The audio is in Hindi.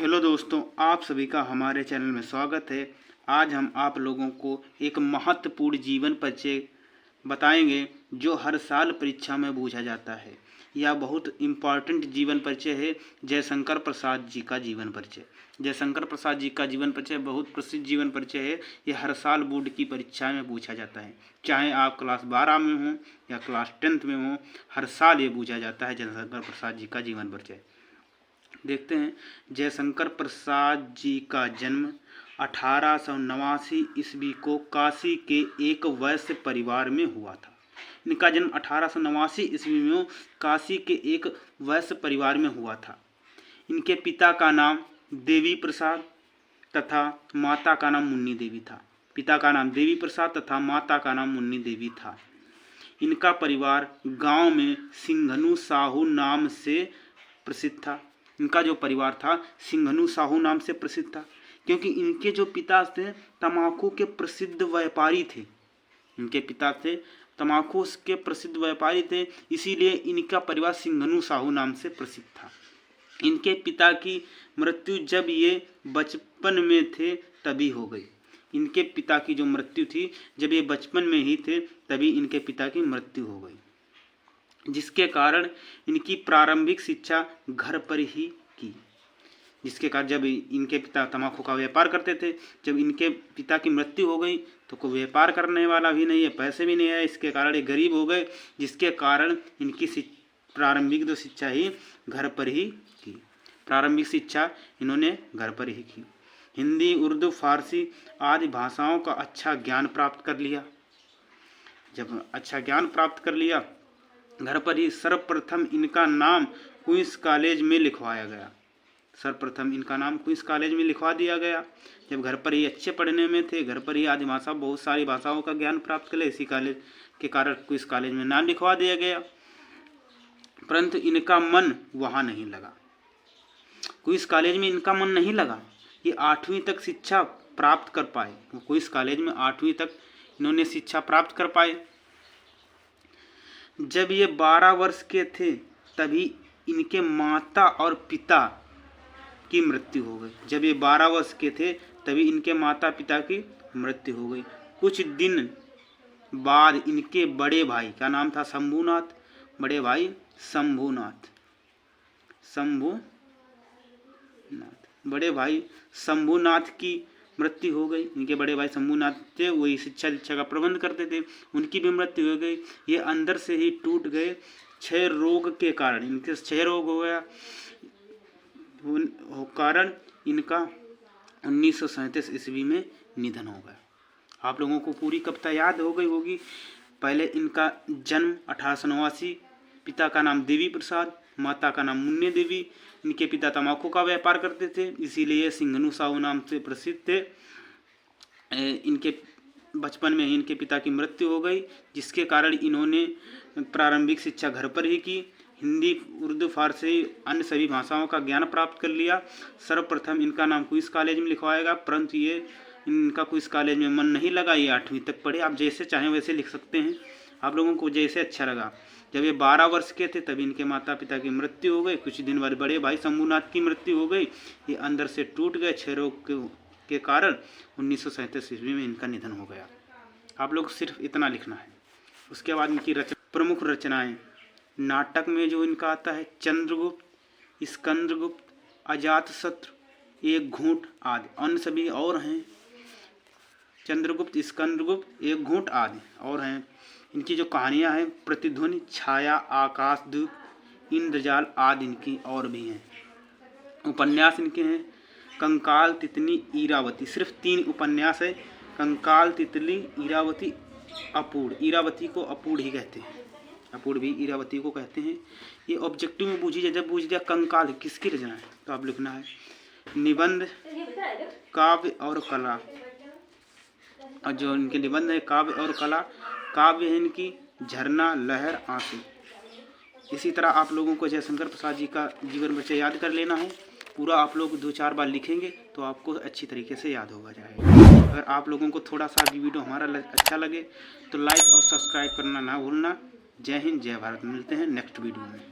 हेलो दोस्तों, आप सभी का हमारे चैनल में स्वागत है। आज हम आप लोगों को एक महत्वपूर्ण जीवन परिचय बताएंगे जो हर साल परीक्षा में पूछा जाता है। यह बहुत इम्पॉर्टेंट जीवन परिचय है। जयशंकर प्रसाद जी का जीवन परिचय। जयशंकर प्रसाद जी का जीवन परिचय बहुत प्रसिद्ध जीवन परिचय है। यह हर साल बोर्ड की परीक्षा में पूछा जाता है, चाहे आप क्लास 12 में हों या क्लास 10th में हों, हर साल ये पूछा जाता है जयशंकर प्रसाद जी का जीवन परिचय। देखते हैं, जयशंकर प्रसाद जी का जन्म 1889 ईस्वी को काशी के एक वैश्य परिवार में हुआ था। इनका जन्म 1889 ईस्वी में काशी के एक वैश्य परिवार में हुआ था। इनके पिता का नाम देवी प्रसाद तथा माता का नाम मुन्नी देवी था। पिता का नाम देवी प्रसाद तथा माता का नाम मुन्नी देवी था। इनका परिवार गांव में सिंघनू साहू नाम से प्रसिद्ध था। इनका जो परिवार था सिंघनू साहू नाम से प्रसिद्ध था, क्योंकि इनके जो पिता थे तम्बाकू के प्रसिद्ध व्यापारी थे। इनके पिता थे तम्बाकू के प्रसिद्ध व्यापारी थे, इसीलिए इनका परिवार सिंघनू साहू नाम से प्रसिद्ध था। इनके पिता की मृत्यु जब ये बचपन में थे तभी हो गई। इनके पिता की जो मृत्यु थी जब ये बचपन में ही थे तभी इनके पिता की मृत्यु हो गई, जिसके कारण इनकी प्रारंभिक शिक्षा घर पर ही की। जिसके कारण जब इनके पिता तम्बाकू का व्यापार करते थे, जब इनके पिता की मृत्यु हो गई तो कोई व्यापार करने वाला भी नहीं है, पैसे भी नहीं है, इसके कारण ये गरीब हो गए, जिसके कारण इनकी प्रारंभिक जो शिक्षा ही घर पर ही की। प्रारंभिक शिक्षा इन्होंने घर पर ही की। हिंदी, उर्दू, फारसी आदि भाषाओं का अच्छा ज्ञान प्राप्त कर लिया। जब अच्छा ज्ञान प्राप्त कर लिया, घर पर ही सर्वप्रथम इनका नाम क्वींस कॉलेज में लिखवाया गया। सर्वप्रथम इनका नाम क्वींस कॉलेज में लिखवा दिया गया। जब घर पर ही अच्छे पढ़ने में थे, घर पर ही आदि भाषा बहुत सारी भाषाओं का ज्ञान प्राप्त कर ले, इसी कॉलेज के कारण क्वींस कॉलेज में नाम लिखवा दिया गया। परंतु इनका मन वहाँ नहीं लगा। क्वींस कॉलेज में इनका मन नहीं लगा। ये 8वीं तक शिक्षा प्राप्त कर पाए। क्वींस कॉलेज में 8वीं तक इन्होंने शिक्षा प्राप्त कर पाए। जब ये 12 वर्ष के थे तभी इनके माता और पिता की मृत्यु हो गई। जब ये 12 वर्ष के थे तभी इनके माता पिता की मृत्यु हो गई। कुछ दिन बाद इनके बड़े भाई का नाम था शंभूनाथ। बड़े भाई बड़े भाई शंभूनाथ की मृत्यु हो गई। इनके बड़े भाई शंभूनाथ थे, वही शिक्षा का प्रबंध करते थे, उनकी भी मृत्यु हो गई। ये अंदर से ही टूट गए। क्षय रोग के कारण इनके क्षय रोग हो गया। कारण इनका 1937 ईस्वी में निधन हो गया। आप लोगों को पूरी कविता याद हो गई होगी। पहले इनका जन्म 1889, पिता का नाम देवी प्रसाद, माता का नाम मुन्नी देवी। इनके पिता तम्बाकू का व्यापार करते थे, इसीलिए सिंघनू साहू नाम से प्रसिद्ध थे। इनके बचपन में ही इनके पिता की मृत्यु हो गई, जिसके कारण इन्होंने प्रारंभिक शिक्षा घर पर ही की। हिंदी, उर्दू, फारसी अन्य सभी भाषाओं का ज्ञान प्राप्त कर लिया। सर्वप्रथम इनका नाम क्वींस कॉलेज में लिखवाया गया, परंतु ये इनका क्वींस कॉलेज में मन नहीं लगा। ये 8वीं तक पढ़े। आप जैसे चाहें वैसे लिख सकते हैं, आप लोगों को जैसे अच्छा लगा। जब ये 12 वर्ष के थे तभी इनके माता पिता की मृत्यु हो गई। कुछ दिन बाद बड़े भाई शंभूनाथ की मृत्यु हो गई। ये अंदर से टूट गए। क्षय रोग के कारण 1937 ईस्वी में इनका निधन हो गया। आप लोग सिर्फ इतना लिखना है। उसके बाद इनकी प्रमुख रचनाएं, नाटक में जो इनका आता है चंद्रगुप्त, स्कंदगुप्त, अजातशत्रु, एक घूंट आदि। अन्य सभी और हैं, चंद्रगुप्त, स्कंदगुप्त, एक घूंट आदि और हैं। इनकी जो कहानियां हैं प्रतिध्वनि, छाया, आकाशदूत, इंद्रजाल आदि इनकी और भी हैं। उपन्यास इनके हैं कंकाल, तितली, इरावती। सिर्फ 3 उपन्यास है, कंकाल, तितली, इरावती, अपूर्ण। इरावती को अपूर्ण ही कहते हैं, अपूर्ण भी इरावती को कहते हैं। ये ऑब्जेक्टिव में पूछी जाए, जब पूछ दिया कंकाल किसकी रचना है तो आप लिखना है निबंध, काव्य और कला। और जो इनके निबंध है काव्य और कला, काव्य है इनकी झरना, लहर, आंसू। इसी तरह आप लोगों को जयशंकर प्रसाद जी का जीवन परिचय याद कर लेना है। पूरा आप लोग 2-4 बार लिखेंगे तो आपको अच्छी तरीके से याद होगा जाएगा। अगर आप लोगों को थोड़ा सा भी वीडियो हमारा अच्छा लगे तो लाइक और सब्सक्राइब करना ना भूलना। जय हिंद, जय भारत। मिलते हैं नेक्स्ट वीडियो में।